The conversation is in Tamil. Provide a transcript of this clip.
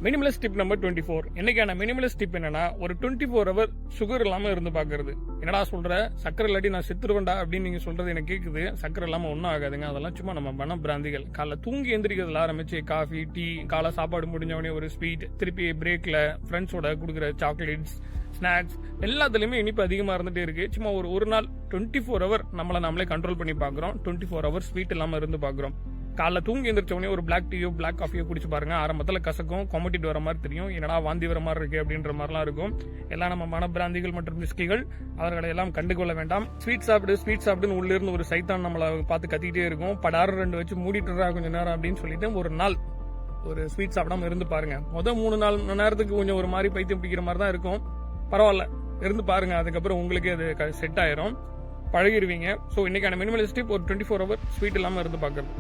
Minimalist tip number 24. என்னைக்கான மினிமலிஸ்ட் டிப் என்னன்னா, ஒரு 24 ஹவர் சுகர் இல்லாம இருந்து பாக்குறது. என்னடா சொல்ற, சக்கரை இல்லாட்டி நான் செத்துருவேண்டா அப்படின்னு நீங்க சொல்றது எனக்கு கேக்குது. சக்கரை இல்லாம ஒன்னும் ஆகாதுங்க. அதெல்லாம் சும்மா நம்ம மன பிராந்திகள். காலைல தூங்கி எந்திரிக்கிறதுல ஆரம்பிச்சு காஃபி, டீ, காலை சாப்பாடு முடிஞ்சவனே ஒரு ஸ்வீட், திருப்பி பிரேக்ல ஃப்ரெண்ட்ஸோட கொடுக்குற சாக்லேட்ஸ், ஸ்நாக்ஸ் எல்லாத்துலயுமே இனிப்பு அதிகமா இருந்துட்டே இருக்கு. சும்மா ஒரு நாள் 24 ஹவர் நம்மள நாமளே கண்ட்ரோல் பண்ணி பாக்குறோம். 24 ஹவர் ஸ்வீட் இல்லாம இருந்து பாக்குறோம். காலைல தூங்கி எந்திரிச்சவனே ஒரு பிளாக் டீயோ பிளாக் காஃபியோ குடிச்சு பாருங்க. ஆரம்பத்துல கசக்கும், கொமட்டிட்டு வர மாதிரி தெரியும், என்னடா வாந்தி வர மாதிரி இருக்கு அப்படின்ற மாதிரிலாம் இருக்கும். எல்லாம் நம்ம மனப்பிராந்திகள் மற்றும் மிஸ்கிகள், அவர்களை எல்லாம் கண்டுகொள்ள வேண்டாம். ஸ்வீட் சாப்பிடுன்னு உள்ள இருந்து ஒரு சைத்தான் நம்மளை பார்த்து கத்திக்கிட்டே இருக்கும். படாறு 2 வச்சு மூடிட்டுறா கொஞ்ச நேரம் அப்படின்னு சொல்லிட்டு ஒரு நாள் ஒரு ஸ்வீட் சாப்பிடாம இருந்து பாருங்க. 3-4 மணி நேரத்துக்கு கொஞ்சம் ஒரு மாதிரி பைத்தியம் பிடிக்கிற மாதிரி தான் இருக்கும். பரவாயில்ல, இருந்து பாருங்க. அதுக்கப்புறம் உங்களுக்கே அது செட் ஆயிரும், பழகிடுவீங்க. ஸோ இன்னைக்கான மினிமலிஸ்ட் டிப் ஒரு 24 ஹவர் ஸ்வீட் இல்லாம இருந்து பாக்குறது.